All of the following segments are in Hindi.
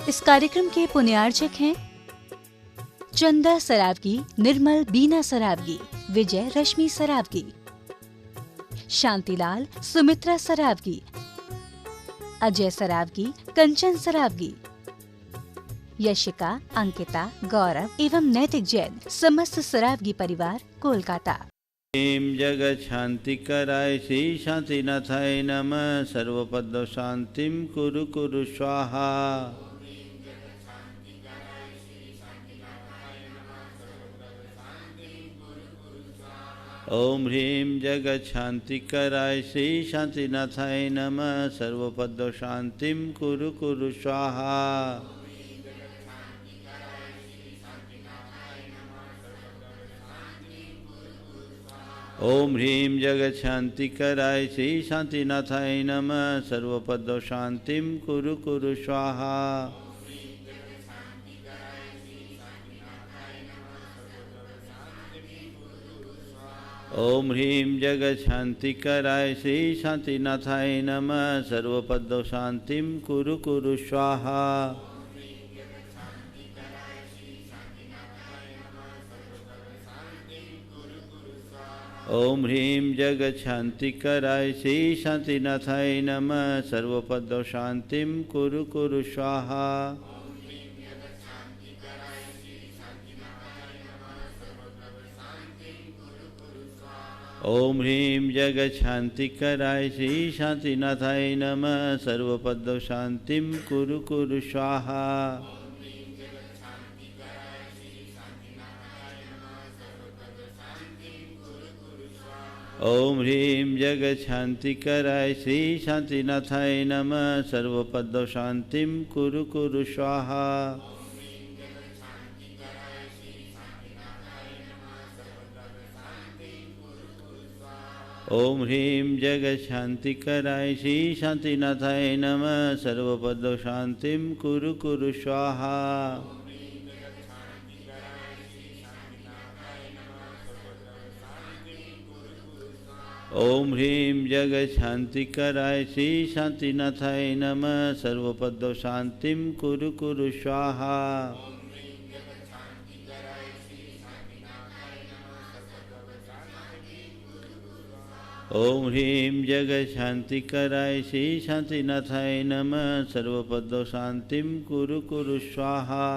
इस कार्यक्रम के पुण्यार्चक हैं चंदा सरावगी, निर्मल बीना सरावगी, विजय रश्मि सरावगी, शांतिलाल सुमित्रा सरावगी, अजय सरावगी, कंचन सरावगी, यशिका, अंकिता, गौरव एवं नैतिक जैन, समस्त सरावगी परिवार, कोलकाता। ओम जगत शांति कराय श्री शांतिनाथाय नमः। सर्वपद शांतिम कुरु कुरु स्वाहा। ओम ह्रीं जगत शांति कराय श्री शांतिनाथाय नमः। सर्वपद शांतिम कुरु कुरु स्वाहा। ओम ह्रीं जगत शांति कराय श्री शांतिनाथाय नमः। सर्वपद शांतिम कुरु कुरु स्वाहा। ओम ह्रीं जगत शांति कराय श्री शांतिनाथाय नमः। सर्वपद शांतिम कुरु कुरु स्वाहा। ओम ह्रीं जगत शांति कराय श्री शांतिनाथाय नमः। सर्वपद शांतिम कुरु कुरु स्वाहा। ओम ह्रीं जगत शांति कराय श्री शांतिनाथाय नमः। सर्वपद शांतिम कुरु कुरु स्वाहा। ओम ह्रीं जगत शांति कराय श्री शांतिनाथाय नमः। सर्वपद शांतिम कुरु कुरु स्वाहा। ओम ह्रीं जगत शांति कराय श्री शांतिनाथाय नमः। सर्वपद शांतिम कुरु कुरु स्वाहा। ओम ह्रीं जगत शांति कराय श्री शांतिनाथाय नमः। सर्वपद शांतिम कुरु कुरु स्वाहा। ओम ह्रीं जगत शांति कराय श्री शांतिनाथाय नमः। सर्वपद शांतिम कुरु कुरु स्वाहा।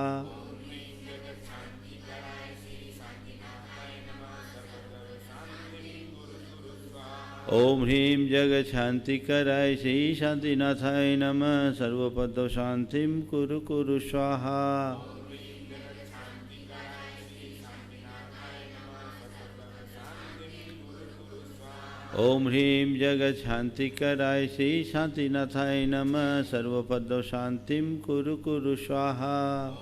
ओम ह्रीं जगत शांति कराय श्री शांतिनाथाय नमः। सर्वपद शांतिम कुरु कुरु स्वाहा। ओम ह्रीं जगत शांति कराय श्री शांतिनाथाय नमः। सर्वपद शांतिम कुरु कुरु स्वाहा।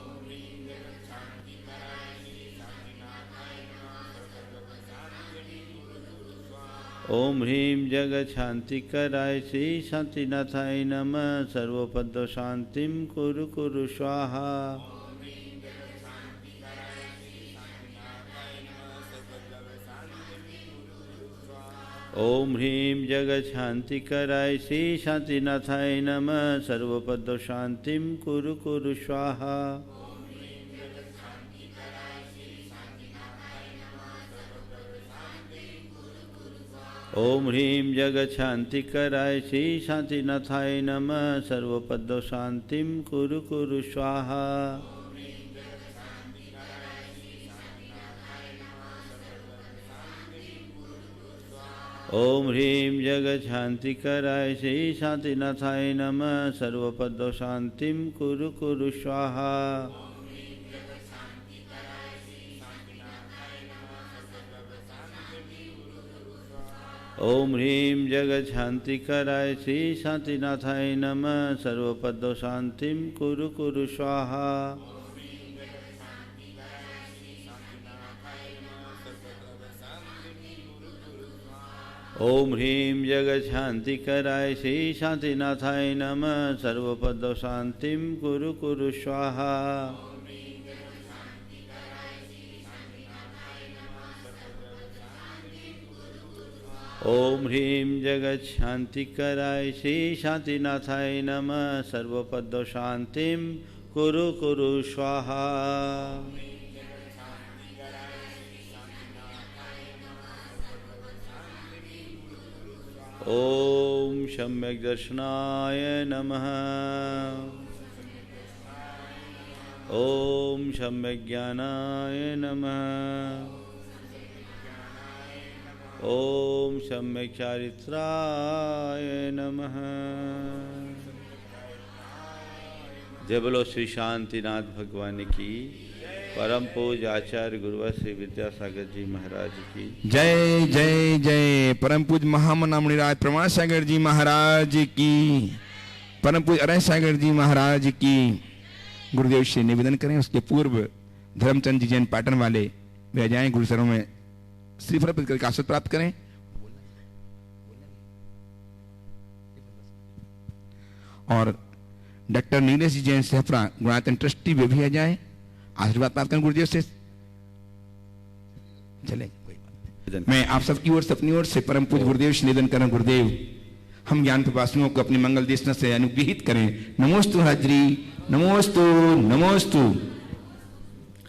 ओम ह्रीं जगत शांति कराय श्री शांतिनाथाय नमः। सर्वपद शांतिम कुरु कुरु स्वाहा। ओम ह्रीं जगत शांति कराय श्री शांतिनाथाय नमः। सर्वपद शांतिम कुरु कुरु स्वाहा। ओम ह्रीं जगत शांति कराय श्री शांतिनाथाय नमः। सर्वपद शांतिम कुरु कुरु स्वाहा। ओम ह्रीं जगत शांति कराय श्री शांतिनाथाय नमः। सर्वपद शांतिम कुरु कुरु स्वाहा। ओम ह्रीं जगत शांति कराय श्री शांतिनाथाय नमः। सर्वपद शांतिम कुरु कुरु स्वाहा। ओम ह्रीं जगत शांति कराय श्री शांतिनाथाय नमः। सर्वपद शांतिम कुरु कुरु स्वाहा। ओम ह्रीं जगत शांति कराय श्री शांतिनाथाय नमः। सर्वपद शांतिम कुरु कुरु स्वाहा। ओम सम्यक दर्शनाय नमः। ओम सम्यक ज्ञानाय नमः। ओम सम्यक चारित्राय नमः। जय बोलो श्री शांतिनाथ भगवान की। परम पूज्य आचार्य गुरुवर श्री विद्यासागर जी महाराज की जय जय जय। परम पूज्य महामना मुनिराज प्रमाण सागर जी महाराज की। परम पूज्य अरय सागर जी महाराज की। गुरुदेव से निवेदन करें, उसके पूर्व धर्मचंद जी जैन पाटन वाले वे जाएं गुरुसरों में श्रीफल करके आशीर्वाद प्राप्त करें। और डॉक्टर नीलेश जी जैन सेफरा गुणायतन ट्रस्टी वे भी आ जाएं, आशीर्वाद प्राप्त करें गुरुदेव से। चले मैं आप सबकी ओर से अपनी ओर से परम पूज्य गुरुदेव से निवेदन करें, गुरुदेव हम ज्ञान प्रवासियों को अपनी मंगल देशना से अनुग्रहित करें। नमोस्तु हाजरी, नमोस्तु नमोस्तु।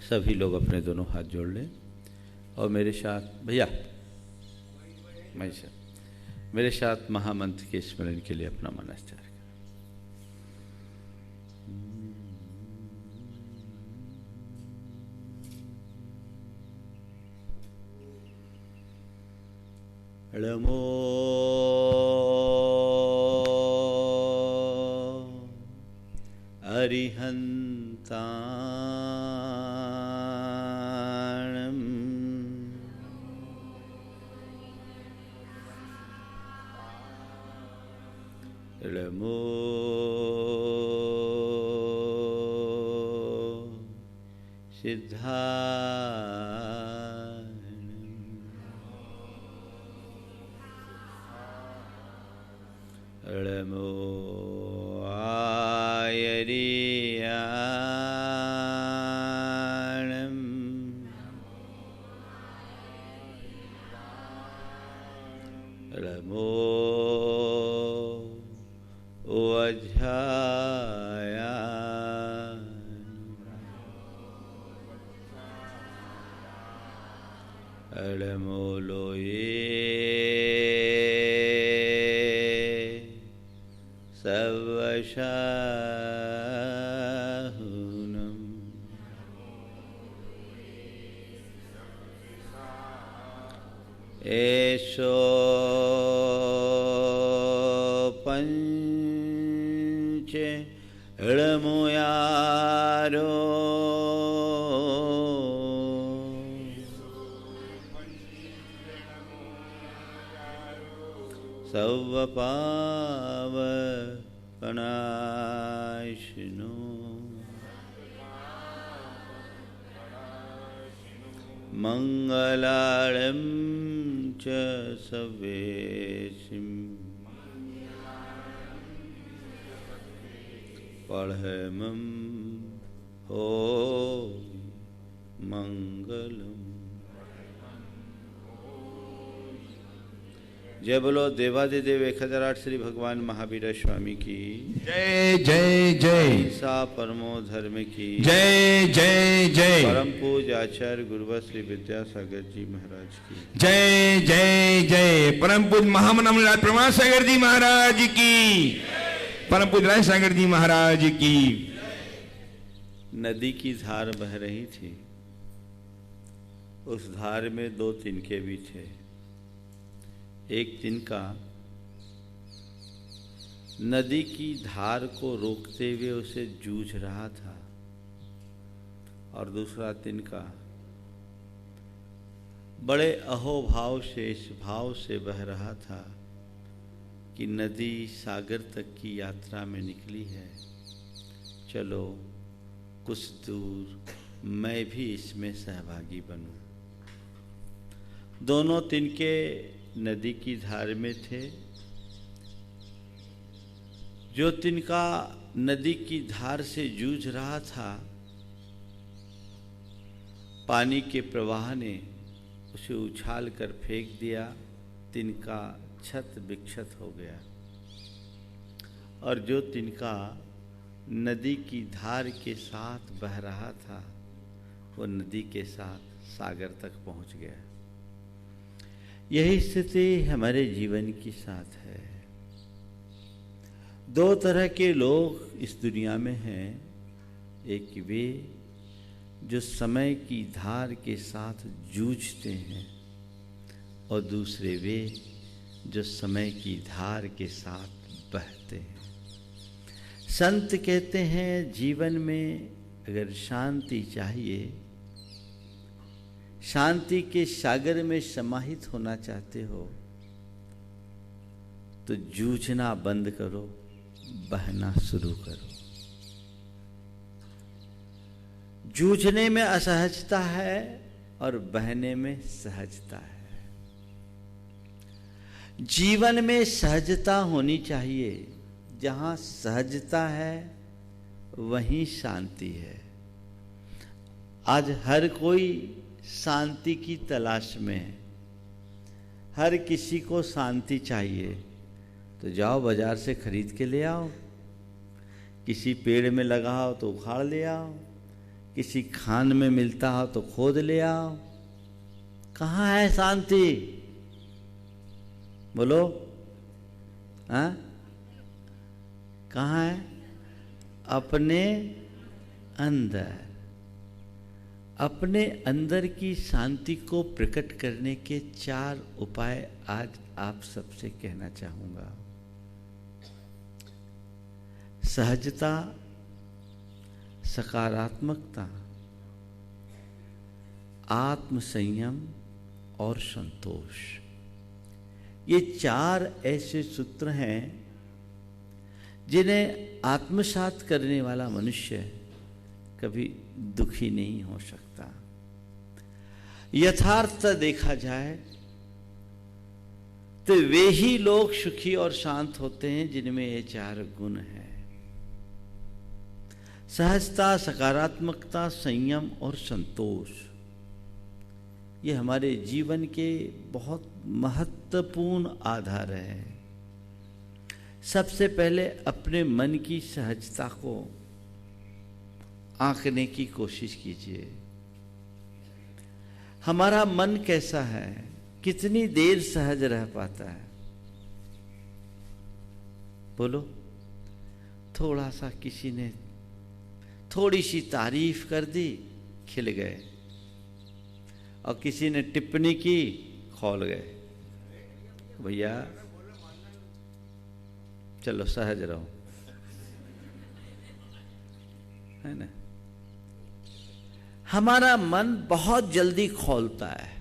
सभी लोग अपने दोनों हाथ जोड़ लें और मेरे साथ भैया मेरे साथ महामंत्र के स्मरण के लिए अपना मनस्चार करें। नमो अरिहंताणं नमो सिद्धाय नमो आयर्याणं नमो वज्रायां नमो लोये सर्वशाहुनं एषो पंच ळमुयारो सर्वपावकनाशिनो मंगलार्णं च सवेशिं पढ़मं हो मंगलम्। जय बोलो देवादिदेव 1008 श्री भगवान महावीर स्वामी की जय जय जय। सा परमो धर्म की जय जय जय। परम पूज्य आचार्य गुरुवर श्री विद्यासागर जी महाराज की जय जय जय। परम पूज्य महामना मुनिराज प्रमाण सागर जी महाराज की। परम पूज्य राय सागर जी महाराज की। नदी की धार बह रही थी, उस धार में दो तिनके भी थे। एक तिनका नदी की धार को रोकते हुए उसे जूझ रहा था और दूसरा तिनका बड़े अहोभाव से इस भाव से बह रहा था कि नदी सागर तक की यात्रा में निकली है, चलो कुछ दूर मैं भी इसमें सहभागी बनूं। दोनों तिनके नदी की धार में थे। जो तिनका नदी की धार से जूझ रहा था, पानी के प्रवाह ने उसे उछाल कर फेंक दिया। तिनका छत विक्षत हो गया और जो तिनका नदी की धार के साथ बह रहा था, वो नदी के साथ सागर तक पहुंच गया। यही स्थिति हमारे जीवन के साथ है। दो तरह के लोग इस दुनिया में हैं। एक वे जो समय की धार के साथ जूझते हैं, और दूसरे वे जो समय की धार के साथ बहते हैं। संत कहते हैं जीवन में अगर शांति चाहिए, शांति के सागर में समाहित होना चाहते हो, तो जूझना बंद करो, बहना शुरू करो। जूझने में असहजता है और बहने में सहजता है। जीवन में सहजता होनी चाहिए। जहां सहजता है वहीं शांति है। आज हर कोई शांति की तलाश में है। हर किसी को शांति चाहिए, तो जाओ बाजार से खरीद के ले आओ। किसी पेड़ में लगा हो तो उखाड़ ले आओ, किसी खान में मिलता हो तो खोद ले आओ। कहाँ है शांति? बोलो, हाँ? कहाँ है? अपने अंदर। अपने अंदर की शांति को प्रकट करने के 4 उपाय आज आप सबसे कहना चाहूंगा। सहजता, सकारात्मकता, आत्म संयम और संतोष। ये 4 ऐसे सूत्र हैं जिन्हें आत्मसात करने वाला मनुष्य कभी दुखी नहीं हो सकता। यथार्थ देखा जाए तो वे ही लोग सुखी और शांत होते हैं जिनमें ये 4 गुण हैं। सहजता, सकारात्मकता, संयम और संतोष। ये हमारे जीवन के बहुत महत्वपूर्ण आधार है। सबसे पहले अपने मन की सहजता को आंकने की कोशिश कीजिए। हमारा मन कैसा है? कितनी देर सहज रह पाता है? बोलो। थोड़ा सा किसी ने थोड़ी सी तारीफ कर दी, खिल गए, और किसी ने टिप्पणी की, खौल गए। भैया चलो सहज रहो, है ना? हमारा मन बहुत जल्दी खौलता है।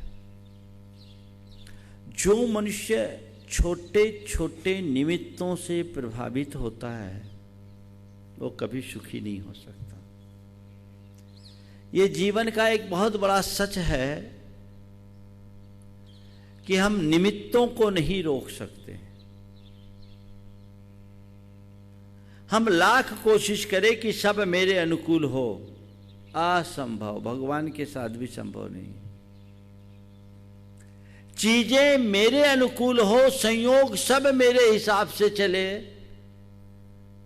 जो मनुष्य छोटे छोटे निमित्तों से प्रभावित होता है वो कभी सुखी नहीं हो सकता। ये जीवन का एक बहुत बड़ा सच है कि हम निमित्तों को नहीं रोक सकते। हम लाख कोशिश करें कि सब मेरे अनुकूल हो, असंभव। भगवान के साथ भी संभव नहीं। चीजें मेरे अनुकूल हो, संयोग सब मेरे हिसाब से चले,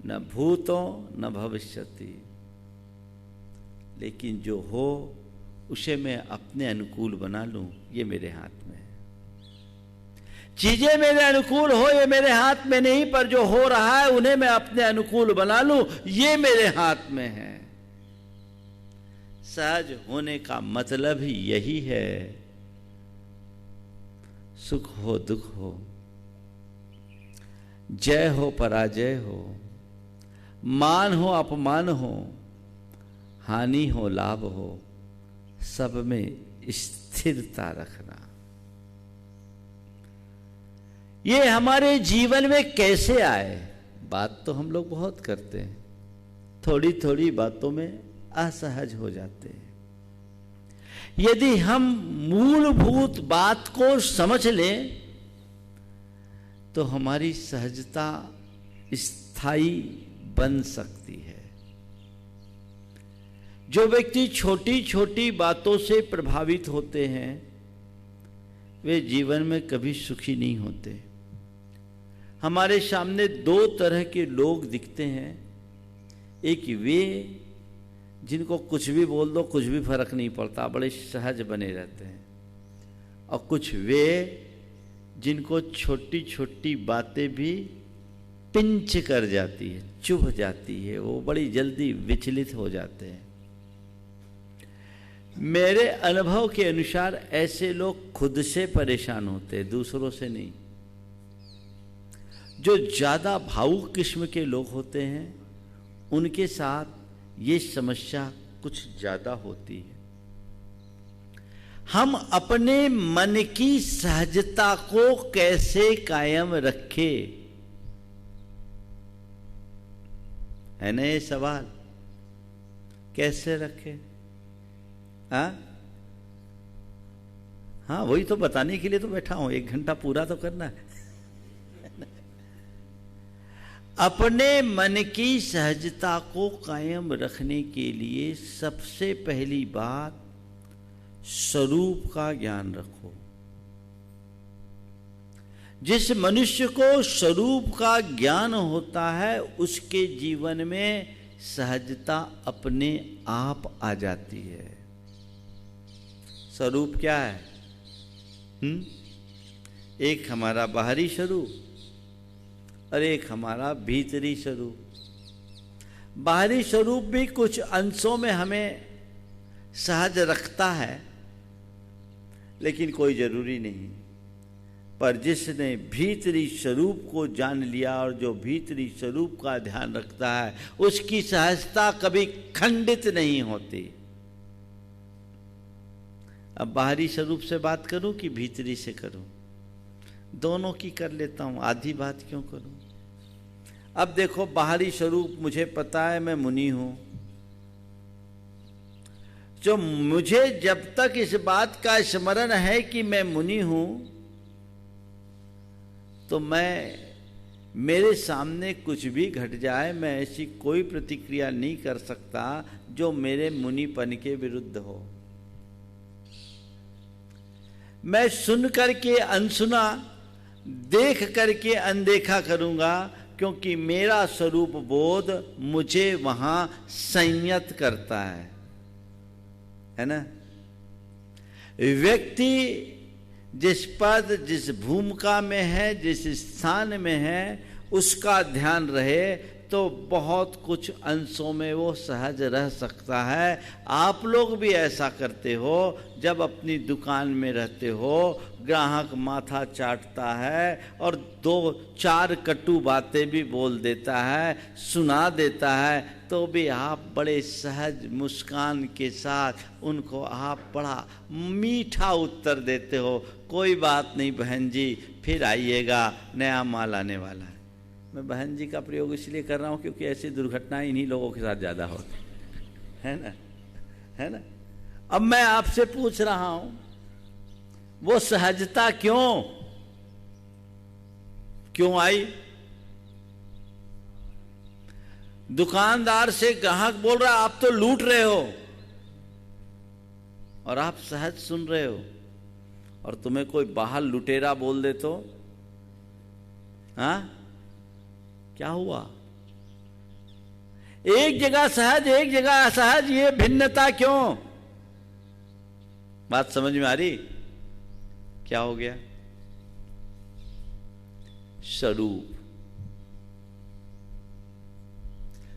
न भूतो न भविष्यति। लेकिन जो हो उसे मैं अपने अनुकूल बना लूं, ये मेरे हाथ में है। चीजें मेरे अनुकूल हो ये मेरे हाथ में नहीं, पर जो हो रहा है उन्हें मैं अपने अनुकूल बना लूं, ये मेरे हाथ में है। सहज होने का मतलब ही यही है। सुख हो दुख हो, जय हो पराजय हो, मान हो अपमान हो, हानि हो लाभ हो, सब में स्थिरता रखना। ये हमारे जीवन में कैसे आए? बात तो हम लोग बहुत करते हैं, थोड़ी थोड़ी बातों में असहज हो जाते हैं। यदि हम मूलभूत बात को समझ लें तो हमारी सहजता स्थायी बन सकती है। जो व्यक्ति छोटी छोटी बातों से प्रभावित होते हैं वे जीवन में कभी सुखी नहीं होते। हमारे सामने 2 तरह के लोग दिखते हैं। एक वे जिनको कुछ भी बोल दो कुछ भी फर्क नहीं पड़ता, बड़े सहज बने रहते हैं, और कुछ वे जिनको छोटी छोटी बातें भी पिंच कर जाती है, चुभ जाती है, वो बड़ी जल्दी विचलित हो जाते हैं। मेरे अनुभव के अनुसार ऐसे लोग खुद से परेशान होते हैं, दूसरों से नहीं। जो ज्यादा भावुक किस्म के लोग होते हैं उनके साथ ये समस्या कुछ ज्यादा होती है। हम अपने मन की सहजता को कैसे कायम रखें, है ना ये सवाल, कैसे रखें? हाँ वही तो बताने के लिए तो बैठा हूं, 1 घंटा पूरा तो करना है। अपने मन की सहजता को कायम रखने के लिए सबसे पहली बात स्वरूप का ज्ञान रखो। जिस मनुष्य को स्वरूप का ज्ञान होता है उसके जीवन में सहजता अपने आप आ जाती है। स्वरूप क्या है? एक हमारा बाहरी स्वरूप और एक हमारा भीतरी स्वरूप। बाहरी स्वरूप भी कुछ अंशों में हमें सहज रखता है, लेकिन कोई जरूरी नहीं। पर जिसने भीतरी स्वरूप को जान लिया और जो भीतरी स्वरूप का ध्यान रखता है उसकी सहजता कभी खंडित नहीं होती। अब बाहरी स्वरूप से बात करूं कि भीतरी से करूं? दोनों की कर लेता हूं, आधी बात क्यों करूं? अब देखो, बाहरी स्वरूप मुझे पता है मैं मुनि हूं, जो मुझे जब तक इस बात का स्मरण है कि मैं मुनि हूं तो मेरे सामने कुछ भी घट जाए मैं ऐसी कोई प्रतिक्रिया नहीं कर सकता जो मेरे मुनिपन के विरुद्ध हो। मैं सुन करके अनसुना, देख करके अनदेखा करूंगा, क्योंकि मेरा स्वरूप बोध मुझे वहां संयत करता है ना। व्यक्ति जिस पद, जिस भूमिका में है, जिस स्थान में है, उसका ध्यान रहे तो बहुत कुछ अंशों में वो सहज रह सकता है। आप लोग भी ऐसा करते हो, जब अपनी दुकान में रहते हो, ग्राहक माथा चाटता है और 2-4 कटु बातें भी बोल देता है, सुना देता है, तो भी आप बड़े सहज मुस्कान के साथ उनको आप बड़ा मीठा उत्तर देते हो, कोई बात नहीं बहन जी, फिर आइएगा, नया माल आने वाला है। मैं बहन जी का प्रयोग इसलिए कर रहा हूं क्योंकि ऐसी दुर्घटनाएं इन्हीं लोगों के साथ ज्यादा होती है ना, है ना। अब मैं आपसे पूछ रहा हूं, वो सहजता क्यों आई? दुकानदार से ग्राहक बोल रहा आप तो लूट रहे हो, और आप सहज सुन रहे हो, और तुम्हें कोई बाहर लुटेरा बोल दे तो हाँ क्या हुआ? एक जगह सहज, एक जगह असहज, ये भिन्नता क्यों? बात समझ में आ रही? क्या हो गया?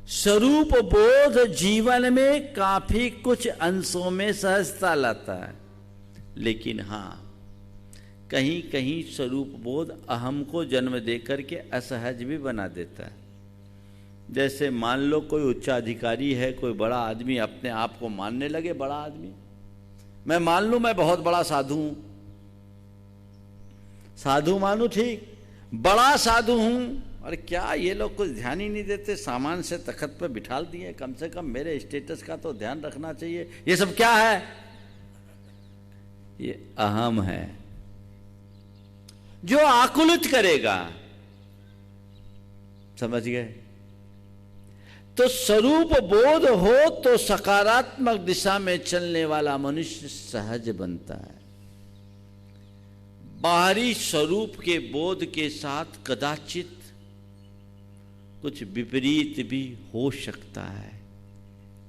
स्वरूप बोध जीवन में काफी कुछ अंशों में सहजता लाता है, लेकिन हाँ, कहीं कहीं स्वरूप बोध अहम को जन्म देकर के असहज भी बना देता है। जैसे मान लो कोई उच्चाधिकारी है, कोई बड़ा आदमी अपने आप को मानने लगे बड़ा आदमी। मैं मान लूं मैं बहुत बड़ा साधु हूं, साधु मानू, ठीक, बड़ा साधु हूं, और क्या ये लोग कुछ ध्यान ही नहीं देते, सामान से तख्त पे बिठाल दिए, कम से कम मेरे स्टेटस का तो ध्यान रखना चाहिए। ये सब क्या है? ये अहम है जो आकुलित करेगा। समझ गए? तो स्वरूप बोध हो तो सकारात्मक दिशा में चलने वाला मनुष्य सहज बनता है। बाहरी स्वरूप के बोध के साथ कदाचित कुछ विपरीत भी हो सकता है,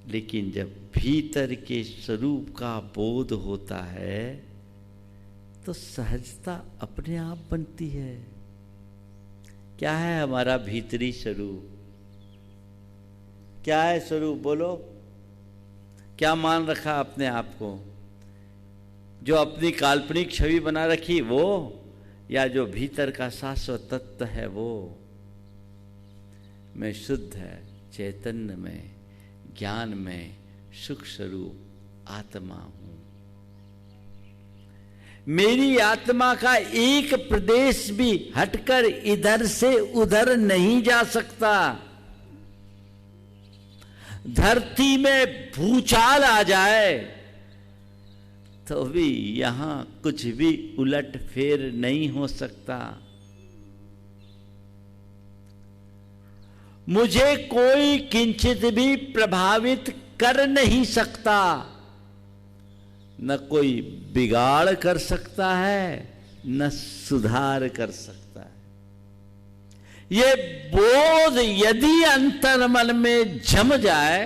लेकिन जब भीतर के स्वरूप का बोध होता है तो सहजता अपने आप बनती है। क्या है हमारा भीतरी स्वरूप? क्या है स्वरूप? बोलो, क्या मान रखा अपने आप को? जो अपनी काल्पनिक छवि बना रखी वो, या जो भीतर का शाश्वत तत्व है वो? मैं शुद्ध है, चैतन्य में, ज्ञान में, सुख स्वरूप आत्मा हूं। मेरी आत्मा का एक प्रदेश भी हटकर इधर से उधर नहीं जा सकता। धरती में भूचाल आ जाए तो भी यहां कुछ भी उलट फेर नहीं हो सकता। मुझे कोई किंचित भी प्रभावित कर नहीं सकता, न कोई बिगाड़ कर सकता है, न सुधार कर सकता है। ये बोध यदि अंतर्मन में जम जाए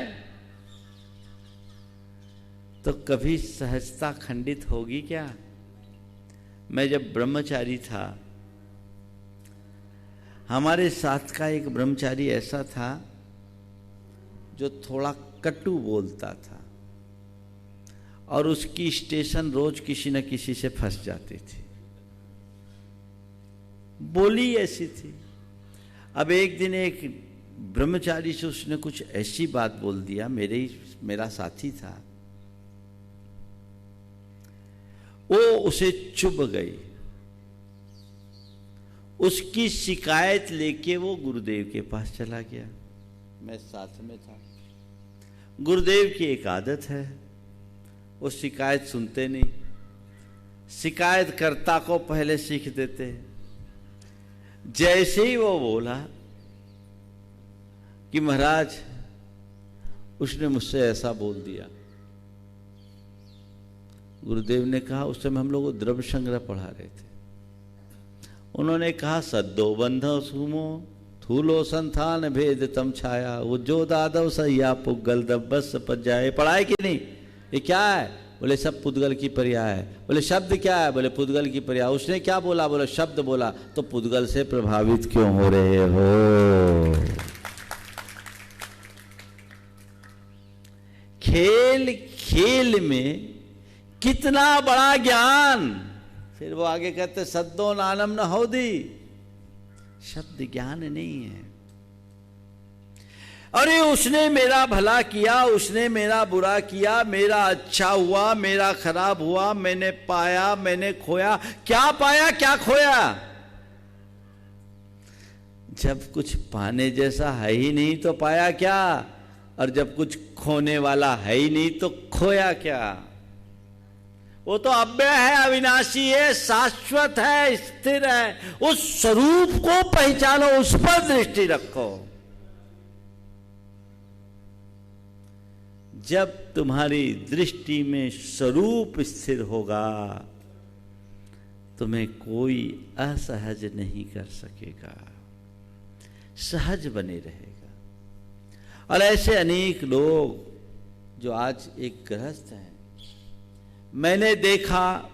तो कभी सहजता खंडित होगी क्या? मैं जब ब्रह्मचारी था, हमारे साथ का एक ब्रह्मचारी ऐसा था जो थोड़ा कटु बोलता था और उसकी स्टेशन रोज किसी न किसी से फंस जाती थी। बोली ऐसी थी। अब एक दिन एक ब्रह्मचारी से उसने कुछ ऐसी बात बोल दिया, मेरा साथी था, वो उसे चुभ गई। उसकी शिकायत लेके वो गुरुदेव के पास चला गया। मैं साथ में था। गुरुदेव की एक आदत है, वो शिकायत सुनते नहीं, शिकायतकर्ता को पहले सीख देते हैं। जैसे ही वो बोला कि महाराज उसने मुझसे ऐसा बोल दिया, गुरुदेव ने कहा, उस समय हम लोग द्रव्य संग्रह पढ़ा रहे थे, उन्होंने कहा सद्दो बंधो सुमो थूलो संथान भेद तम छाया उज्जो दादव सैया पुगल दब्बस पज्जाए। पढ़ाए कि नहीं? ये क्या है? बोले सब पुद्गल की पर्याय है। बोले शब्द क्या है? बोले पुद्गल की पर्याय। उसने क्या बोला? बोले शब्द बोला। तो पुद्गल से प्रभावित क्यों हो रहे हो? खेल खेल में कितना बड़ा ज्ञान। फिर वो आगे कहते सद्दो नानम न होदी, शब्द ज्ञान नहीं है। अरे उसने मेरा भला किया, उसने मेरा बुरा किया, मेरा अच्छा हुआ, मेरा खराब हुआ, मैंने पाया, मैंने खोया। क्या पाया, क्या खोया? जब कुछ पाने जैसा है ही नहीं तो पाया क्या? और जब कुछ खोने वाला है ही नहीं तो खोया क्या? वो तो अव्यय है, अविनाशी है, शाश्वत है, स्थिर है। उस स्वरूप को पहचानो, उस पर दृष्टि रखो। जब तुम्हारी दृष्टि में स्वरूप स्थिर होगा, तुम्हें कोई असहज नहीं कर सकेगा, सहज बने रहेगा। और ऐसे अनेक लोग जो आज एक गृहस्थ हैं, मैंने देखा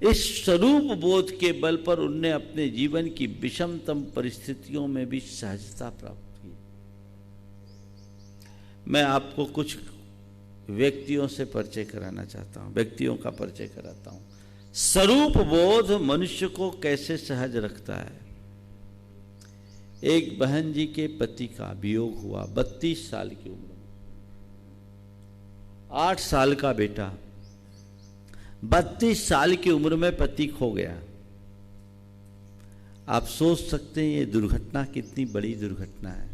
इस स्वरूप बोध के बल पर उनने अपने जीवन की विषमतम परिस्थितियों में भी सहजता प्राप्त की। मैं आपको कुछ व्यक्तियों से परिचय कराना चाहता हूं, व्यक्तियों का परिचय कराता हूं। स्वरूप बोध मनुष्य को कैसे सहज रखता है। एक बहन जी के पति का वियोग हुआ 32 साल की उम्र में। 8 साल का बेटा, 32 साल की उम्र में पति खो गया। आप सोच सकते हैं ये दुर्घटना कितनी बड़ी दुर्घटना है।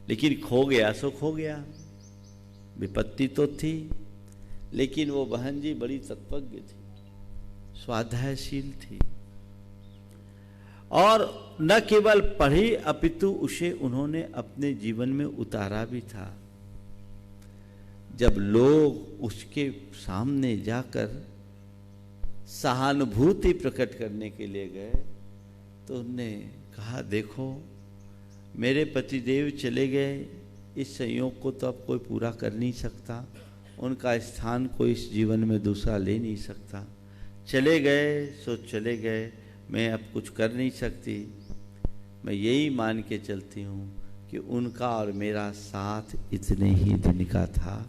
लेकिन खो गया सो खो गया, विपत्ति तो थी, लेकिन वो बहन जी बड़ी तत्वज्ञ थी, स्वाध्यायशील थी, और न केवल पढ़ी अपितु उसे उन्होंने अपने जीवन में उतारा भी था। जब लोग उसके सामने जाकर सहानुभूति प्रकट करने के लिए गए तो उन्होंने कहा, देखो मेरे पतिदेव चले गए, इस संयोग को तो अब कोई पूरा कर नहीं सकता, उनका स्थान कोई इस जीवन में दूसरा ले नहीं सकता। चले गए सो चले गए, मैं अब कुछ कर नहीं सकती। मैं यही मान के चलती हूँ कि उनका और मेरा साथ इतने ही दिन का था।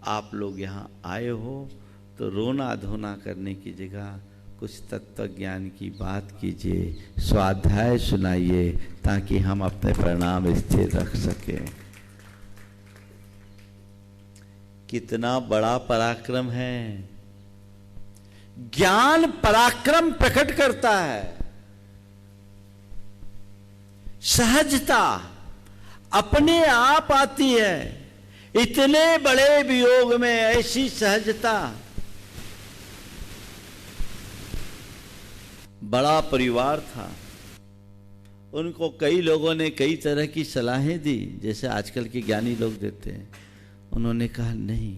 आप लोग यहाँ आए हो तो रोना धोना करने की जगह कुछ तत्व ज्ञान की बात कीजिए, स्वाध्याय सुनाइए, ताकि हम अपने परिणाम स्थिर रख सकें। कितना बड़ा पराक्रम है। ज्ञान पराक्रम प्रकट करता है। सहजता अपने आप आती है। इतने बड़े वियोग में ऐसी सहजता। बड़ा परिवार था, उनको कई लोगों ने कई तरह की सलाहें दी, जैसे आजकल के ज्ञानी लोग देते हैं। उन्होंने कहा नहीं,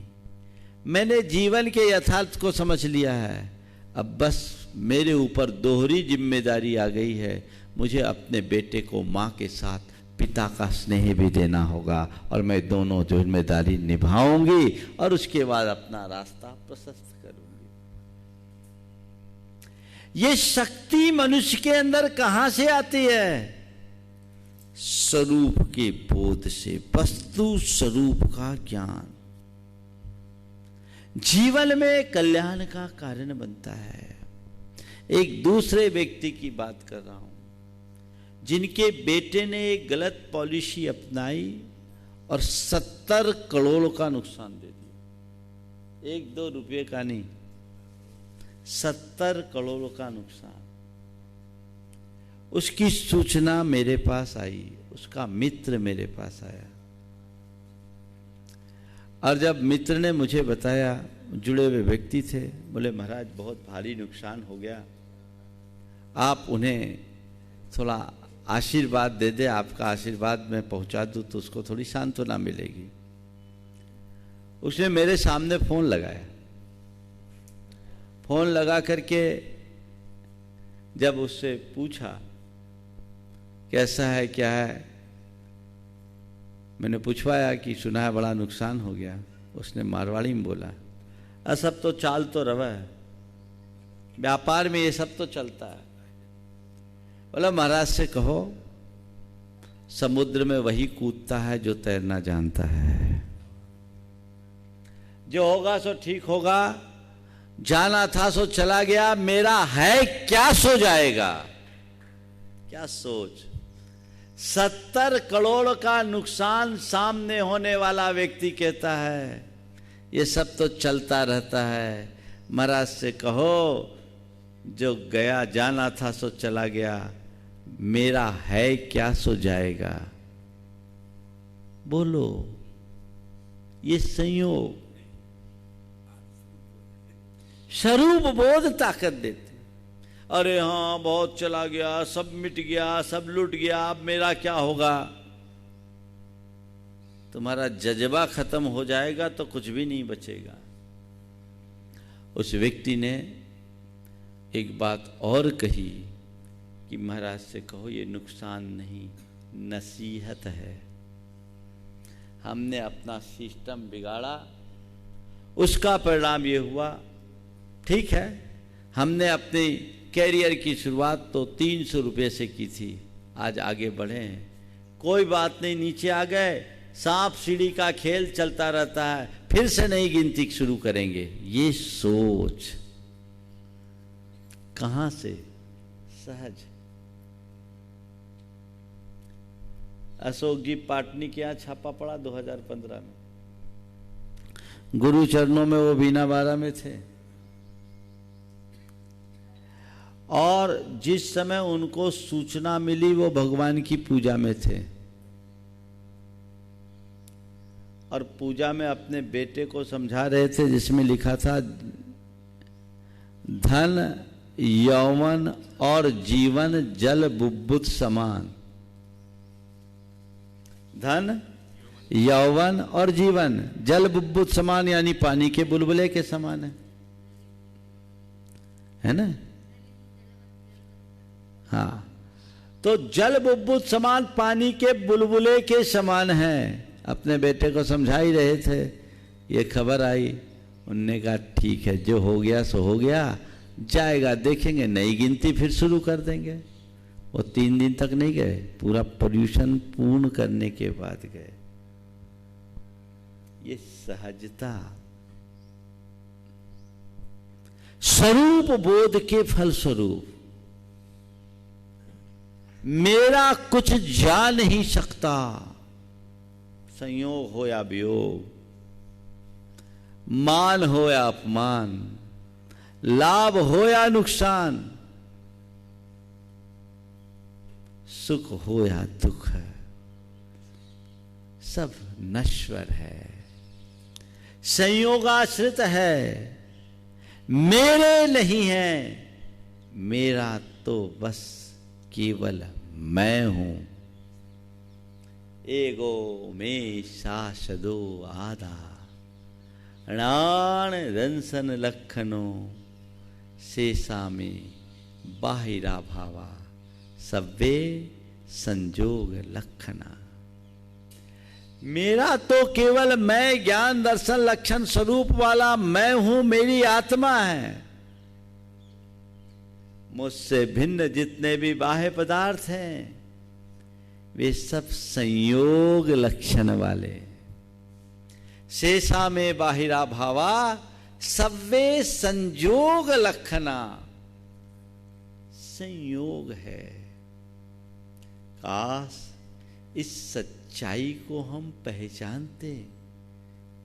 मैंने जीवन के यथार्थ को समझ लिया है, अब बस मेरे ऊपर दोहरी जिम्मेदारी आ गई है। मुझे अपने बेटे को माँ के साथ पिता का स्नेह भी देना होगा, और मैं दोनों जिम्मेदारी निभाऊंगी और उसके बाद अपना रास्ता प्रशस्त करूंगी। ये शक्ति मनुष्य के अंदर कहां से आती है? स्वरूप के बोध से, वस्तु स्वरूप का ज्ञान जीवन में कल्याण का कारण बनता है। एक दूसरे व्यक्ति की बात कर रहा हूं, जिनके बेटे ने एक गलत पॉलिसी अपनाई और 70 करोड़ का नुकसान दे दिया। 1-2 रुपये का नहीं, 70 करोड़ का नुकसान। उसकी सूचना मेरे पास आई, उसका मित्र मेरे पास आया, और जब मित्र ने मुझे बताया, जुड़े हुए व्यक्ति थे, बोले महाराज बहुत भारी नुकसान हो गया, आप उन्हें थोड़ा आशीर्वाद दे दे, आपका आशीर्वाद मैं पहुंचा दूं तो उसको थोड़ी सांत्वना मिलेगी। उसने मेरे सामने फोन लगाया। फोन लगा करके जब उससे पूछा कैसा है, क्या है, मैंने पूछवाया कि सुना है बड़ा नुकसान हो गया। उसने मारवाड़ी में बोला, सब तो चाल तो रवा है, व्यापार में ये सब तो चलता है। बोला महाराज से कहो समुद्र में वही कूदता है जो तैरना जानता है। जो होगा सो ठीक होगा, जाना था सो चला गया, मेरा है क्या सो जाएगा। क्या सोच। 70 करोड़ का नुकसान सामने होने वाला व्यक्ति कहता है ये सब तो चलता रहता है। महाराज से कहो जो गया, जाना था सो चला गया, मेरा है क्या सो जाएगा। बोलो, ये संयोग स्वरूप बोध ताकत देते। अरे हाँ बहुत चला गया, सब मिट गया, सब लूट गया, अब मेरा क्या होगा। तुम्हारा जज्बा खत्म हो जाएगा तो कुछ भी नहीं बचेगा। उस व्यक्ति ने एक बात और कही कि महाराज से कहो ये नुकसान नहीं, नसीहत है। हमने अपना सिस्टम बिगाड़ा, उसका परिणाम ये हुआ। ठीक है, हमने अपने कैरियर की शुरुआत तो 300 रुपये से की थी, आज आगे बढ़े हैं, कोई बात नहीं, नीचे आ गए, सांप सीढ़ी का खेल चलता रहता है, फिर से नई गिनती शुरू करेंगे। ये सोच कहां से? सहज। अशोक जी पाटनी के यहाँ छापा पड़ा 2015 में, गुरु चरणों में वो बीना बारा में थे, और जिस समय उनको सूचना मिली वो भगवान की पूजा में थे, और पूजा में अपने बेटे को समझा रहे थे, जिसमें लिखा था धन यौवन और जीवन जल बुब्बुद समान। धन यौवन और जीवन जल बुब्बुद समान, यानी पानी के बुलबुले के समान है ना। हाँ, तो जल बुब्बुद समान, पानी के बुलबुले के समान है। अपने बेटे को समझा ही रहे थे, ये खबर आई, उनने कहा ठीक है, जो हो गया सो हो गया, जाएगा देखेंगे, नई गिनती फिर शुरू कर देंगे। वो 3 दिन तक नहीं गए, पूरा पर्यूषण पूर्ण करने के बाद गए। ये सहजता, स्वरूप बोध के फलस्वरूप मेरा कुछ जा नहीं सकता, संयोग हो या वियोग, मान हो या अपमान, लाभ हो या नुकसान, सुख हो या दुख, सब नश्वर है, संयोगाश्रित है, मेरे नहीं है। मेरा तो बस केवल मैं हूं। एगो में शासदो आदा, णाण रंसन लखनो, शेषा में बाहिरा भावा, सव्वे संजोग लक्षणा। मेरा तो केवल मैं, ज्ञान दर्शन लक्षण स्वरूप वाला मैं हूं, मेरी आत्मा है। मुझसे भिन्न जितने भी बाह्य पदार्थ हैं वे सब संयोग लक्षण वाले। शेषा में बाहिरा भावा, सव्वे संजोग लक्षणा, संयोग है। काश इस सच्चाई को हम पहचानते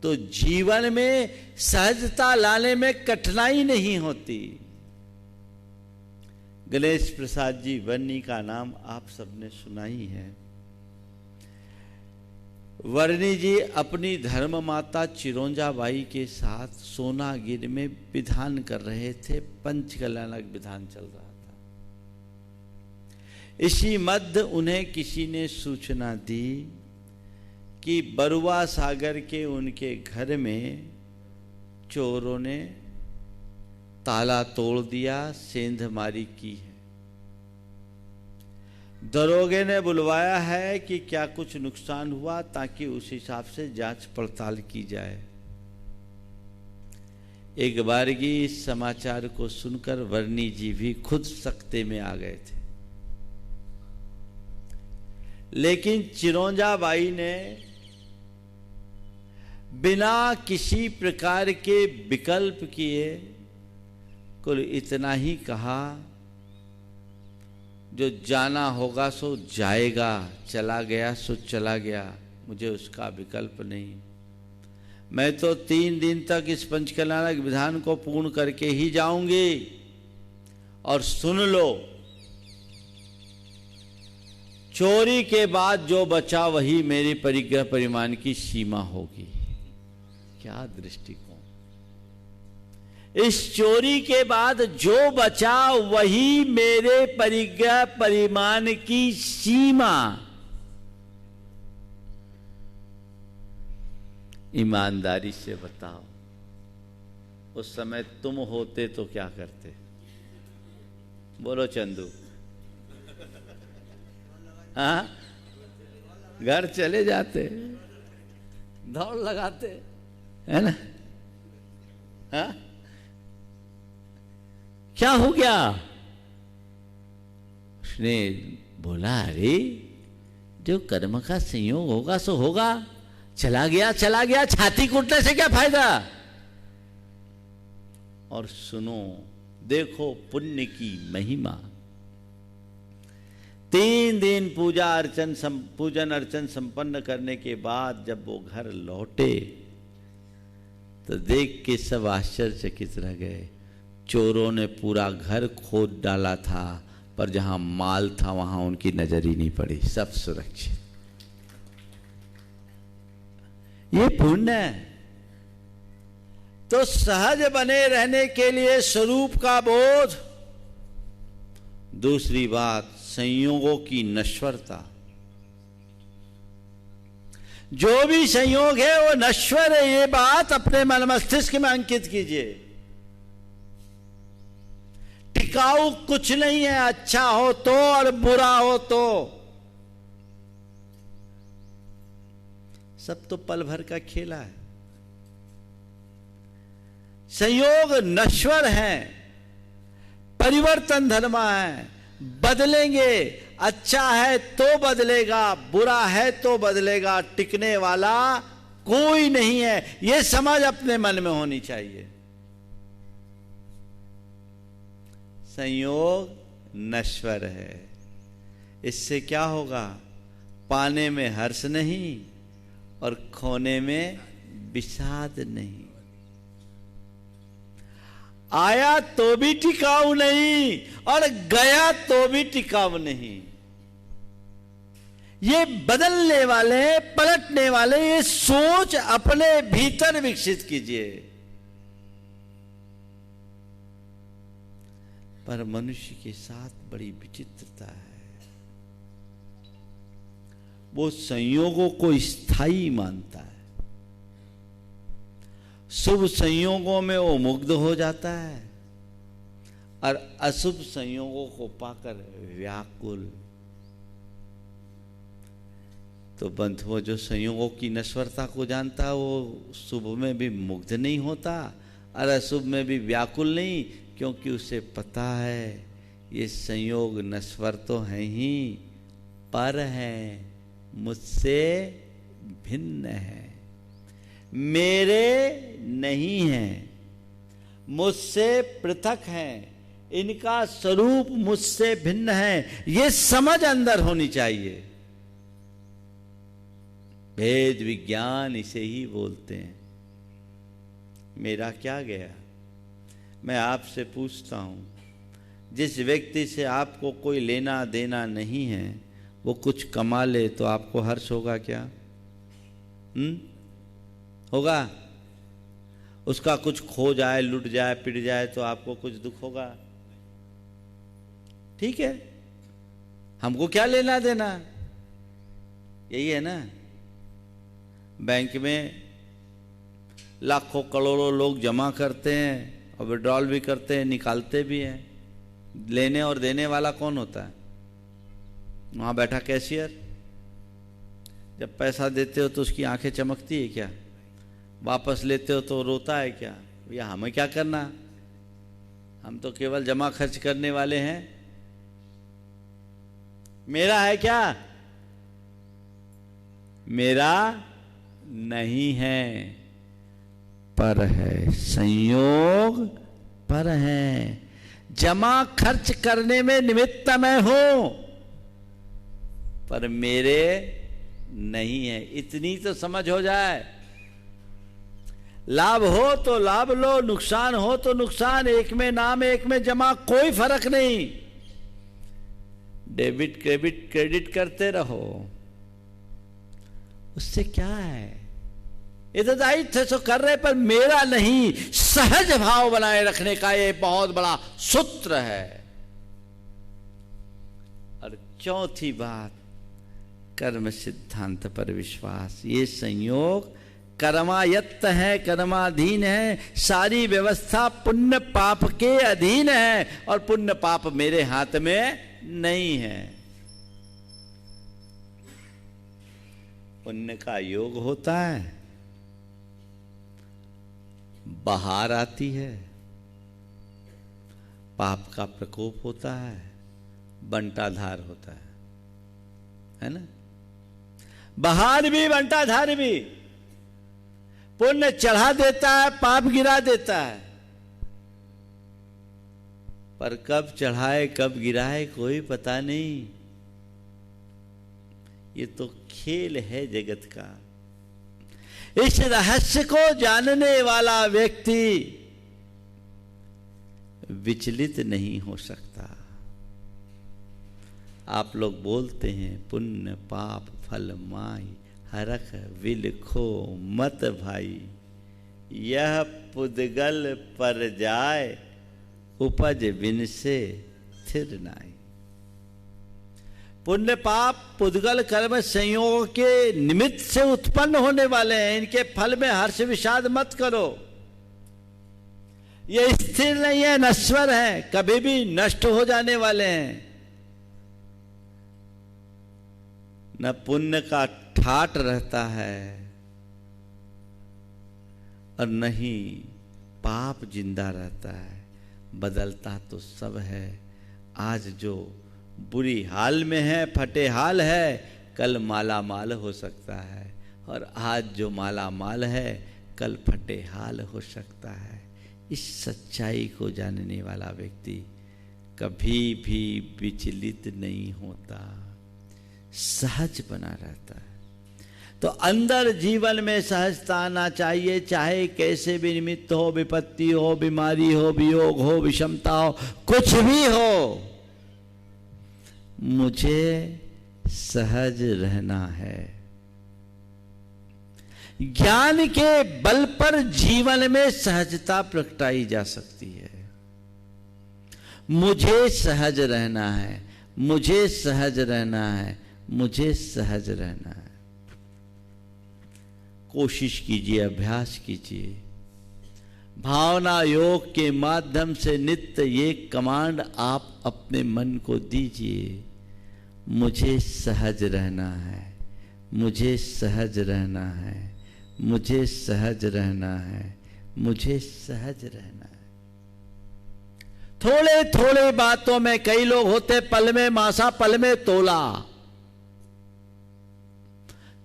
तो जीवन में सहजता लाने में कठिनाई नहीं होती। गणेश प्रसाद जी वर्णी का नाम आप सबने सुना ही है। वर्णी जी अपनी धर्म माता चिरौंजाबाई के साथ सोनागिर में विधान कर रहे थे, पंचकल्याणक विधान चल रहा था। इसी मध्य उन्हें किसी ने सूचना दी कि बरुआ सागर के उनके घर में चोरों ने ताला तोड़ दिया, सेंधमारी की है। दरोगे ने बुलवाया है कि क्या कुछ नुकसान हुआ, ताकि उस हिसाब से जांच पड़ताल की जाए। एक बारगी इस समाचार को सुनकर वर्णी जी भी खुद सख्ते में आ गए थे, लेकिन चिरौंजाबाई ने बिना किसी प्रकार के विकल्प किए कुल इतना ही कहा, जो जाना होगा सो जाएगा, चला गया सो चला गया, मुझे उसका विकल्प नहीं। मैं तो 3 दिन तक इस पंचकल्याणक विधान को पूर्ण करके ही जाऊंगी। और सुन लो, चोरी के बाद जो बचा वही मेरी परिग्रह परिमाण की सीमा होगी। क्या दृष्टिकोण! इस चोरी के बाद जो बचा वही मेरे परिग्रह परिमाण की सीमा। ईमानदारी से बताओ, उस समय तुम होते तो क्या करते? बोलो चंदू। हाँ, घर चले जाते, दौड़ लगाते, है ना? हाँ, क्या हो गया? उसने बोला, अरे जो कर्म का संयोग होगा सो होगा, चला गया चला गया, छाती कूटने से क्या फायदा। और सुनो, देखो पुण्य की महिमा। 3 दिन पूजन अर्चन संपन्न करने के बाद जब वो घर लौटे तो देख के सब आश्चर्यचकित रह गए। चोरों ने पूरा घर खोद डाला था, पर जहां माल था वहां उनकी नजर ही नहीं पड़ी, सब सुरक्षित। ये पुण्य है। तो सहज बने रहने के लिए स्वरूप का बोध। दूसरी बात, संयोगों की नश्वरता। जो भी संयोग है वो नश्वर है, ये बात अपने मन मस्तिष्क में अंकित कीजिए। टिकाऊ कुछ नहीं है, अच्छा हो तो और बुरा हो तो। सब तो पल भर का खेला है। संयोग नश्वर है, परिवर्तन धर्मा है, बदलेंगे। अच्छा है तो बदलेगा, बुरा है तो बदलेगा, टिकने वाला कोई नहीं है। यह समझ अपने मन में होनी चाहिए। संयोग नश्वर है, इससे क्या होगा? पाने में हर्ष नहीं और खोने में विषाद नहीं। आया तो भी टिकाऊ नहीं और गया तो भी टिकाऊ नहीं। ये बदलने वाले, पलटने वाले, ये सोच अपने भीतर विकसित कीजिए। पर मनुष्य के साथ बड़ी विचित्रता है, वो संयोगों को स्थायी मानता है। शुभ संयोगों में वो मुग्ध हो जाता है और अशुभ संयोगों को पाकर व्याकुल। तो बंधुओं, जो संयोगों की नश्वरता को जानता है वो शुभ में भी मुग्ध नहीं होता और अशुभ में भी व्याकुल नहीं, क्योंकि उसे पता है ये संयोग नश्वर तो है ही, पर है, मुझसे भिन्न है, मेरे नहीं है, मुझसे पृथक है, इनका स्वरूप मुझसे भिन्न है। ये समझ अंदर होनी चाहिए। भेद विज्ञान इसे ही बोलते हैं। मेरा क्या गया? मैं आपसे पूछता हूं, जिस व्यक्ति से आपको कोई लेना देना नहीं है, वो कुछ कमा ले तो आपको हर्ष होगा क्या? होगा? उसका कुछ खो जाए, लुट जाए, पिट जाए तो आपको कुछ दुख होगा? ठीक है, हमको क्या लेना देना? यही है ना। बैंक में लाखों करोड़ों लोग जमा करते हैं और विड्रॉल भी करते हैं, निकालते भी हैं। लेने और देने वाला कौन होता है? वहां बैठा कैशियर। जब पैसा देते हो तो उसकी आंखें चमकती है क्या? वापस लेते हो तो रोता है क्या? भैया हमें क्या करना, हम तो केवल जमा खर्च करने वाले हैं। मेरा है क्या? मेरा नहीं है, पर है। संयोग पर है। जमा खर्च करने में निमित्त मैं हूं, पर मेरे नहीं है। इतनी तो समझ हो जाए। लाभ हो तो लाभ लो, नुकसान हो तो नुकसान। एक में नाम, एक में जमा, कोई फर्क नहीं। डेबिट क्रेडिट करते रहो, उससे क्या है? ये तो दायित्व से कर रहे, पर मेरा नहीं। सहज भाव बनाए रखने का ये बहुत बड़ा सूत्र है। और चौथी बात, कर्म सिद्धांत पर विश्वास। ये संयोग कर्मायत्त है, कर्माधीन है। सारी व्यवस्था पुण्य पाप के अधीन है और पुण्य पाप मेरे हाथ में नहीं है। पुण्य का योग होता है, बहार आती है। पाप का प्रकोप होता है, बंटाधार होता है ना? बहार भी बंटाधार भी। पुण्य चढ़ा देता है, पाप गिरा देता है। पर कब चढ़ाए कब गिराए कोई पता नहीं। ये तो खेल है जगत का। इस रहस्य को जानने वाला व्यक्ति विचलित नहीं हो सकता। आप लोग बोलते हैं पुण्य पाप फल माई, हरख विलखो मत भाई। यह पुद्गल पर जाए, उपज बिन से थिर नाई। पुण्य पाप पुद्गल कर्म संयोग के निमित्त से उत्पन्न होने वाले हैं। इनके फल में हर्ष विषाद मत करो। ये स्थिर नहीं है, नश्वर है, कभी भी नष्ट हो जाने वाले हैं। न पुण्य का ठाट रहता है और न ही पाप जिंदा रहता है। बदलता तो सब है। आज जो बुरी हाल में है, फटे हाल है, कल माला माल हो सकता है, और आज जो माला माल है कल फटे हाल हो सकता है। इस सच्चाई को जानने वाला व्यक्ति कभी भी विचलित नहीं होता, सहज बना रहता है। तो अंदर जीवन में सहजता आना चाहिए, चाहे कैसे भी निमित्त हो, विपत्ति हो, बीमारी हो, वियोग हो, विषमता हो, कुछ भी हो, मुझे सहज रहना है। ज्ञान के बल पर जीवन में सहजता प्रगटाई जा सकती है। मुझे सहज रहना है, मुझे सहज रहना है, मुझे सहज रहना है। कोशिश कीजिए, अभ्यास कीजिए। भावना योग के माध्यम से नित्य ये कमांड आप अपने मन को दीजिए, मुझे सहज रहना है, मुझे सहज रहना है, मुझे सहज रहना है, मुझे सहज रहना है। थोड़े थोड़े बातों में कई लोग होते पल में मासा पल में तोला,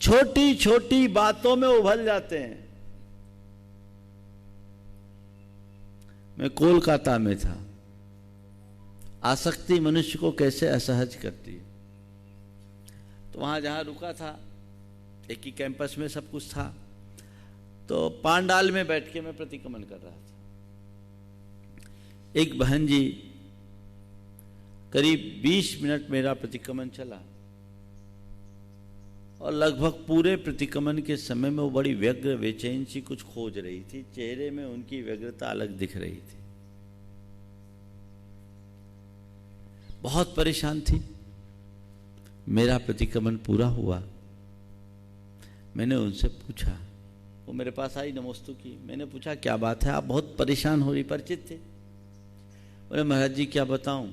छोटी छोटी बातों में उभल जाते हैं। मैं कोलकाता में था। आसक्ति मनुष्य को कैसे असहज करती है। तो वहां जहां रुका था, एक ही कैंपस में सब कुछ था, तो पांडाल में बैठ के मैं प्रतिक्रमण कर रहा था। एक बहन जी, करीब 20 मिनट मेरा प्रतिक्रमण चला, और लगभग पूरे प्रतिक्रमण के समय में वो बड़ी व्यग्र बेचैन सी कुछ खोज रही थी। चेहरे में उनकी व्यग्रता अलग दिख रही थी, बहुत परेशान थी। मेरा प्रतिक्रमण पूरा हुआ, मैंने उनसे पूछा, वो मेरे पास आई, नमोस्तु की। मैंने पूछा क्या बात है, आप बहुत परेशान हो रही, परिचित थे। बोले महाराज जी क्या बताऊं,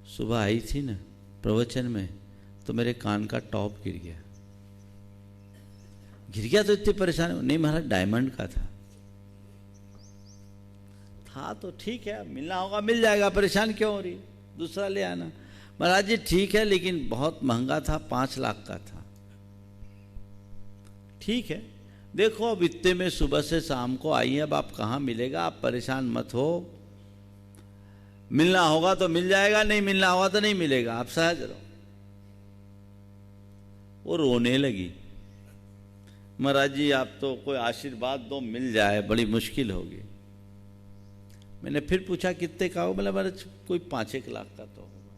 सुबह आई थी ना प्रवचन में, तो मेरे कान का टॉप गिर गया। गिर गया तो इतनी परेशान? नहीं महाराज, डायमंड का था तो ठीक है, मिलना होगा मिल जाएगा, परेशान क्यों हो रही, दूसरा ले आना। महाराज जी ठीक है, लेकिन बहुत महंगा था, 5 लाख का था। ठीक है, देखो अब इतने में सुबह से शाम को आई है, अब आप कहाँ मिलेगा, आप परेशान मत हो, मिलना होगा तो मिल जाएगा, नहीं मिलना होगा तो नहीं मिलेगा, आप सहज रहो। वो रोने लगी, महाराज जी आप तो कोई आशीर्वाद दो, मिल जाए, बड़ी मुश्किल होगी। मैंने फिर पूछा कितने का हो, बोला महाराज कोई 5-1 लाख का तो होगा।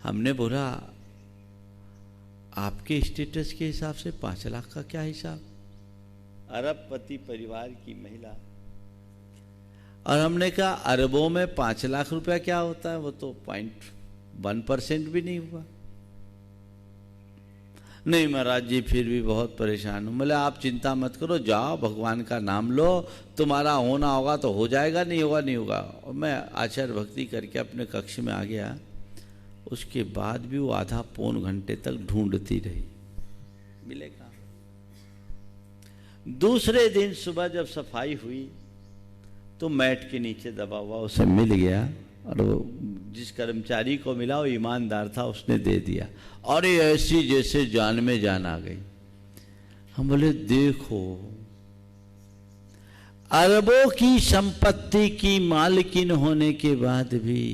हमने बोला आपके स्टेटस के हिसाब से 5 लाख का क्या हिसाब, अरबपति परिवार की महिला। और हमने कहा अरबों में 5 लाख रुपया क्या होता है, वो तो 0.1% भी नहीं हुआ। नहीं महाराज जी फिर भी बहुत परेशान हूं। बोले आप चिंता मत करो, जाओ भगवान का नाम लो, तुम्हारा होना होगा तो हो जाएगा, नहीं होगा नहीं होगा। और मैं आचार्य भक्ति करके अपने कक्ष में आ गया। उसके बाद भी वो आधा पौन घंटे तक ढूंढती रही, मिलेगा। दूसरे दिन सुबह जब सफाई हुई तो मैट के नीचे दबा हुआ उसे मिल गया, और वो जिस कर्मचारी को मिला वो ईमानदार था, उसने दे दिया। और ये ऐसी जैसे जान में जान आ गई। हम बोले देखो, अरबों की संपत्ति की मालकिन होने के बाद भी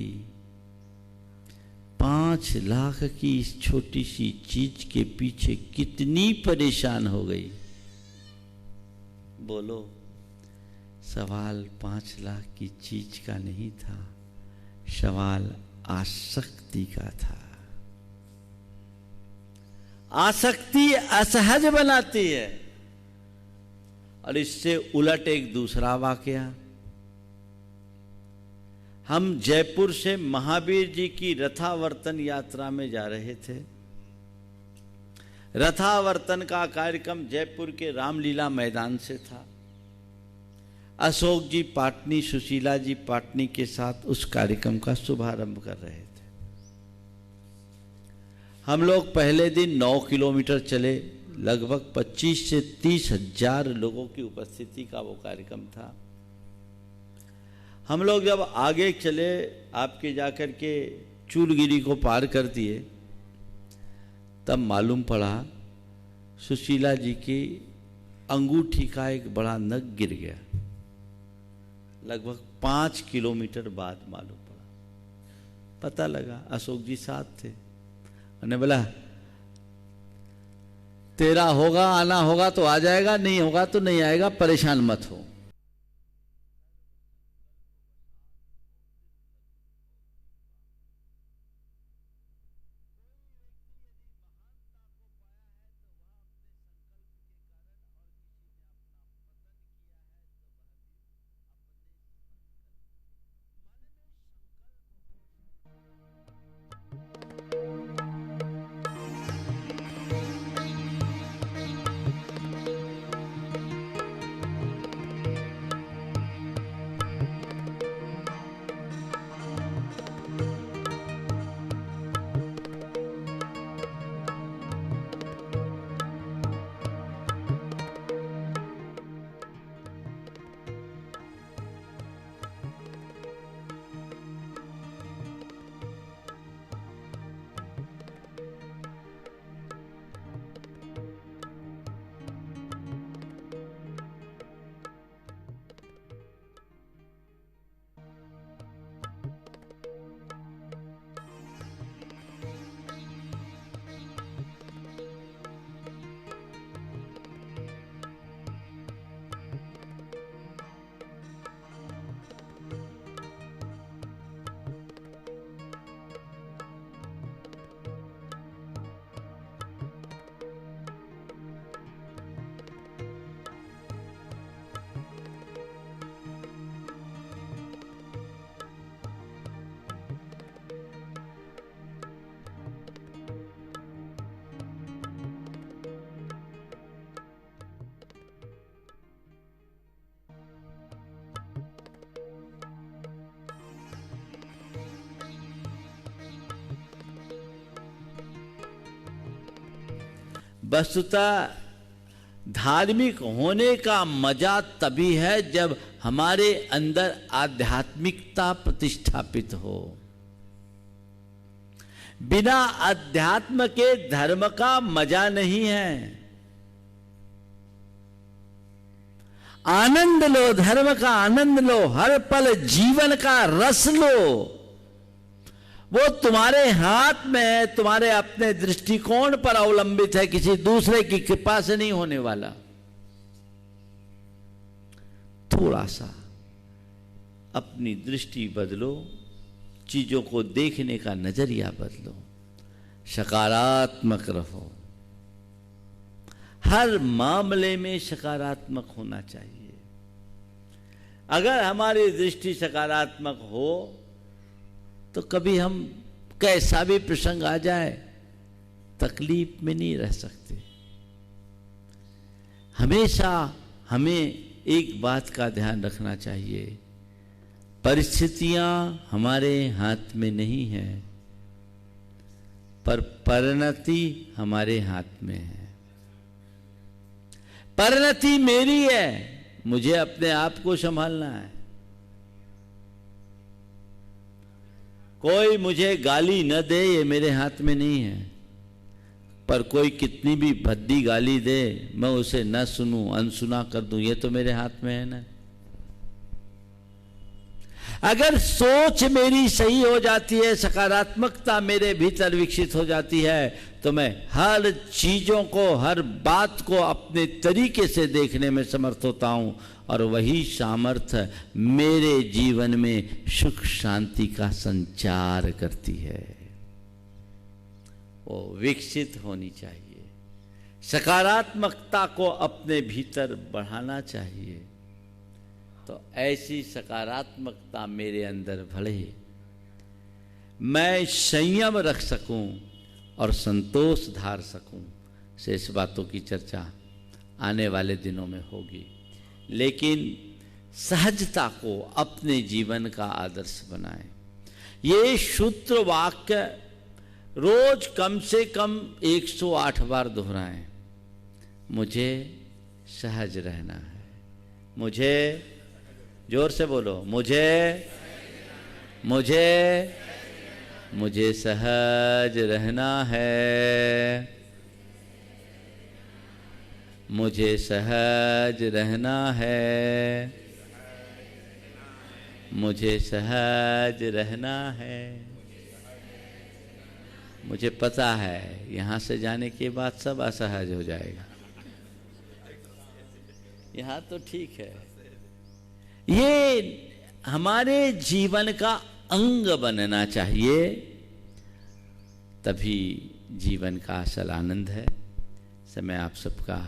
5 लाख की इस छोटी सी चीज के पीछे कितनी परेशान हो गई। बोलो, सवाल 5 लाख की चीज का नहीं था, सवाल आसक्ति का था। आसक्ति असहज बनाती है। और इससे उलट एक दूसरा वाकया, हम जयपुर से महावीर जी की रथावर्तन यात्रा में जा रहे थे। रथावर्तन का कार्यक्रम जयपुर के रामलीला मैदान से था। अशोक जी पाटनी, सुशीला जी पाटनी के साथ उस कार्यक्रम का शुभारंभ कर रहे थे। हम लोग पहले दिन 9 किलोमीटर चले, लगभग 25 से 30 हजार लोगों की उपस्थिति का वो कार्यक्रम था। हम लोग जब आगे चले, आपके जाकर के चूलगिरी को पार कर दिए, तब मालूम पड़ा सुशीला जी की अंगूठी का एक बड़ा नग गिर गया। लगभग 5 किलोमीटर बाद मालूम पड़ा। पता लगा अशोक जी साथ थे। उन्होंने बोला तेरा होगा, आना होगा तो आ जाएगा, नहीं होगा तो नहीं आएगा, परेशान मत हो। वस्तुतः धार्मिक होने का मजा तभी है जब हमारे अंदर आध्यात्मिकता प्रतिष्ठापित हो। बिना अध्यात्म के धर्म का मजा नहीं है। आनंद लो, धर्म का आनंद लो, हर पल जीवन का रस लो। वो तुम्हारे हाथ में है, तुम्हारे अपने दृष्टिकोण पर अवलंबित है, किसी दूसरे की कृपा से नहीं होने वाला। थोड़ा सा अपनी दृष्टि बदलो, चीजों को देखने का नजरिया बदलो, सकारात्मक रहो। हर मामले में सकारात्मक होना चाहिए। अगर हमारी दृष्टि सकारात्मक हो तो कभी हम कैसा भी प्रसंग आ जाए तकलीफ में नहीं रह सकते। हमेशा हमें एक बात का ध्यान रखना चाहिए, परिस्थितियां हमारे हाथ में नहीं है, पर परिणति हमारे हाथ में है। परिणति मेरी है, मुझे अपने आप को संभालना है। कोई मुझे गाली न दे ये मेरे हाथ में नहीं है, पर कोई कितनी भी भद्दी गाली दे मैं उसे न सुनूं, अनसुना कर दूं, ये तो मेरे हाथ में है ना। अगर सोच मेरी सही हो जाती है, सकारात्मकता मेरे भीतर विकसित हो जाती है, तो मैं हर चीजों को, हर बात को अपने तरीके से देखने में समर्थ होता हूं, और वही सामर्थ्य मेरे जीवन में सुख शांति का संचार करती है। वो विकसित होनी चाहिए। सकारात्मकता को अपने भीतर बढ़ाना चाहिए, तो ऐसी सकारात्मकता मेरे अंदर बढ़े, मैं संयम रख सकूं और संतोष धार सकूं। शेष बातों की चर्चा आने वाले दिनों में होगी, लेकिन सहजता को अपने जीवन का आदर्श बनाएं। ये सूत्र वाक्य रोज कम से कम 108 बार दोहराएं। मुझे सहज रहना है। मुझे, जोर से बोलो, मुझे सहज रहना है। मुझे सहज रहना है। मुझे सहज रहना है। मुझे पता है यहाँ से जाने के बाद सब असहज हो जाएगा। यहाँ तो ठीक है। ये हमारे जीवन का अंग बनना चाहिए, तभी जीवन का असल आनंद है। समय आप सबका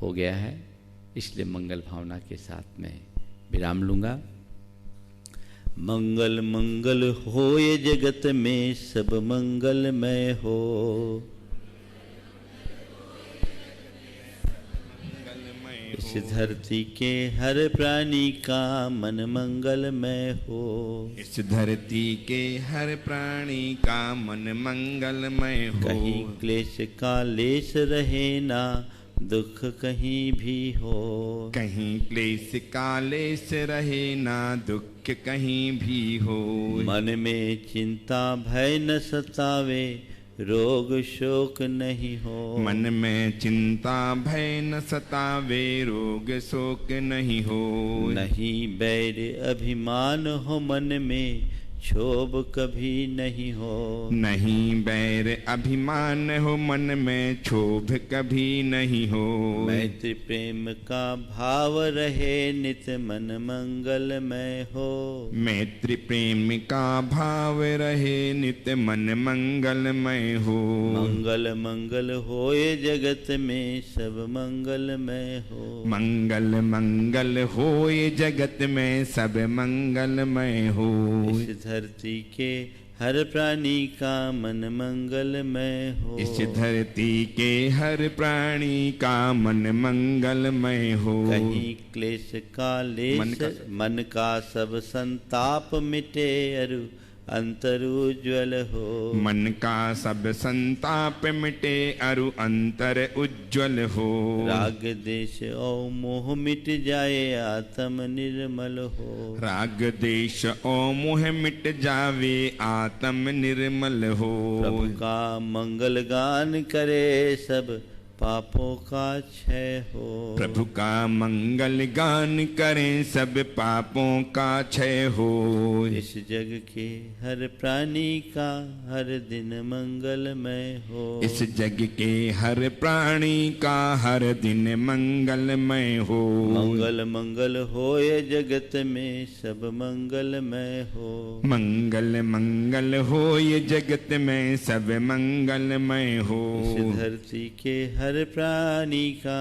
हो गया है, इसलिए मंगल भावना के साथ में विराम लूंगा। मंगल मंगल होए जगत में सब मंगलमय हो। इस धरती के हर प्राणी का मन मंगलमय हो। इस धरती के हर प्राणी का मन मंगलमय हो। कहीं क्लेश का लेश रहे ना, दुख कहीं भी हो। कहीं क्लेश का लेश रहे ना, दुख कहीं भी हो। मन में चिंता भय न सतावे, रोग शोक नहीं हो। मन में चिंता भय न सतावे, रोग शोक नहीं हो। नहीं बैर अभिमान हो मन में, क्षोभ कभी नहीं हो। नहीं बैर अभिमान हो मन में, क्षोभ कभी नहीं हो। मैत्री प्रेम का भाव रहे नित, मन मंगलमय हो। मैत्री प्रेम का भाव रहे नित, मन मंगलमय हो। मंगल मंगल होए जगत में सब मंगलमय हो। मंगल मंगल होए जगत में सब मंगलमय हो। इस धरती के हर प्राणी का मन मंगलमय हो। इस धरती के हर प्राणी का मन मंगलमय हो। कहीं क्लेश का लेश मन का सब संताप मिटे, अरु अंतर उज्ज्वल हो। मन का सब संताप मिटे, अरु अंतर उज्ज्वल हो। राग देश और मोह मिट जाए, आत्म निर्मल हो। राग देश और मोह मिट जावे, आत्म निर्मल हो। प्रभु का मंगल गान करे, सब पापों का क्षय हो। प्रभु का मंगल गान करें, सब पापों का क्षय हो। इस जग के हर प्राणी का हर दिन मंगलमय हो। इस जग के हर प्राणी का हर दिन मंगलमय हो। मंगल मंगल होए जगत में सब मंगलमय हो। मंगल मंगल हो ये जगत में सब मंगलमय हो। इस धरती के हर प्राणी का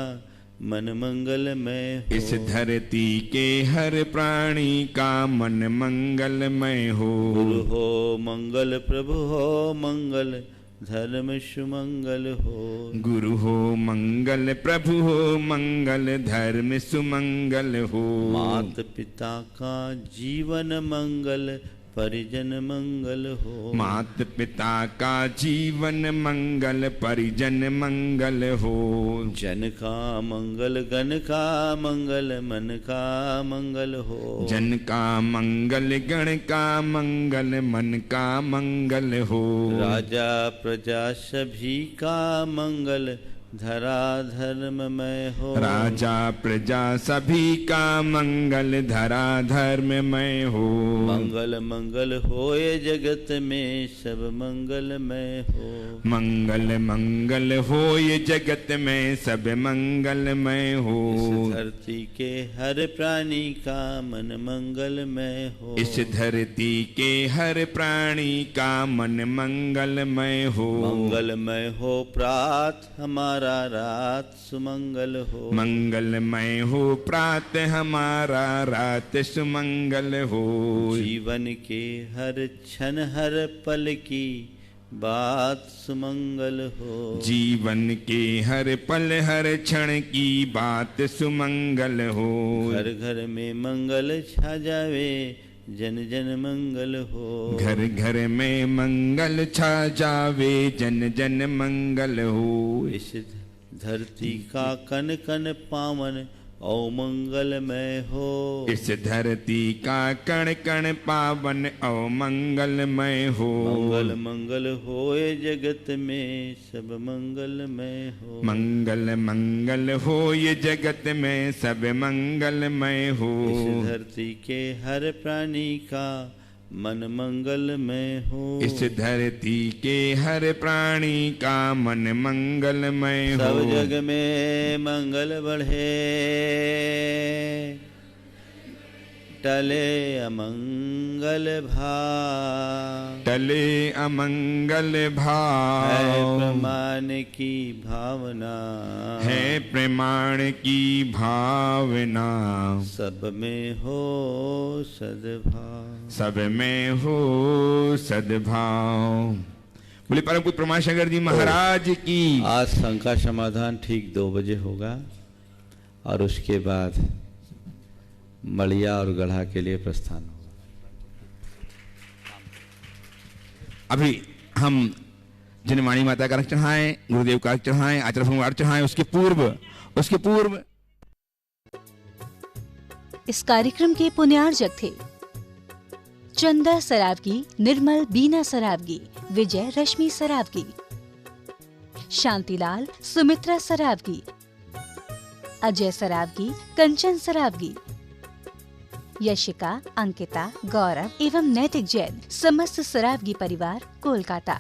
मन मंगलमय हो। इस धरती के हर प्राणी का मन मंगलमय हो। गुरु हो मंगल, प्रभु हो मंगल, धर्म सुमंगल हो। गुरु हो मंगल, प्रभु हो मंगल, धर्म सुमंगल हो। मात पिता का जीवन मंगल, परिजन मंगल हो। मात पिता का जीवन मंगल, परिजन मंगल हो। जन का मंगल, गण का मंगल, मन का मंगल हो। जन का मंगल, गण का मंगल, मन का मंगल हो। राजा प्रजा सभी का मंगल, धरा धर्ममय हो। राजा प्रजा सभी का मंगल, धरा धर्ममय हो। मंगल मंगल होए जगत में सब मंगलमय हो। मंगल मंगल हो ये जगत में सब मंगलमय हो। इस धरती के हर प्राणी का मन मंगलमय हो। इस धरती के हर प्राणी का मन मंगलमय हो। मंगलमय हो प्रात हमारा, रात सुमंगल हो। मंगलमय हो प्रात हमारा, रात सुमंगल हो। जीवन के हर क्षण हर पल की बात सुमंगल हो। जीवन के हर पल हर क्षण की बात सुमंगल हो। घर घर में मंगल छा जावे, जन जन मंगल हो। घर घर में मंगल छा जावे, जन जन मंगल हो। इस धरती का कन कन पावन औ मंगलमय हो। इस धरती का कण कण पावन औ मंगलमय हो। मंगल मंगल होए जगत में सब मंगलमय हो। मंगल मंगल हो ये जगत में सब मंगलमय हो। इस धरती के हर प्राणी का मन मंगलमय हो। इस धरती के हर प्राणी का मन मंगलमय हो। सब जग में मंगल बढ़े, टले अमंगल भाव। टले अमंगल भाव। है प्रमाण की भावना, है प्रमाण की भावना। सब में हो सद्भाव। सब में हो सद्भाव। बोले परम पूज्य प्रमाशंकर जी महाराज की। आज शंका समाधान ठीक 2 बजे होगा और उसके बाद मड़िया और गढ़ा के लिए प्रस्थान होगा। अभी हम जनवाणी माता का अर्घ चढ़ाएं, गुरुदेव का अर्घ चढ़ाएं, आचार्य समूह का अर्घ चढ़ाएं। उसके पूर्व इस कार्यक्रम के पुण्यार्जक थे चंदा सरावगी, निर्मल बीना सरावगी, विजय रश्मि सरावगी, शांतिलाल सुमित्रा सरावगी, अजय सरावगी, कंचन सरावगी, यशिका, अंकिता, गौरव एवं नैतिक जैन, समस्त सरावगी परिवार, कोलकाता।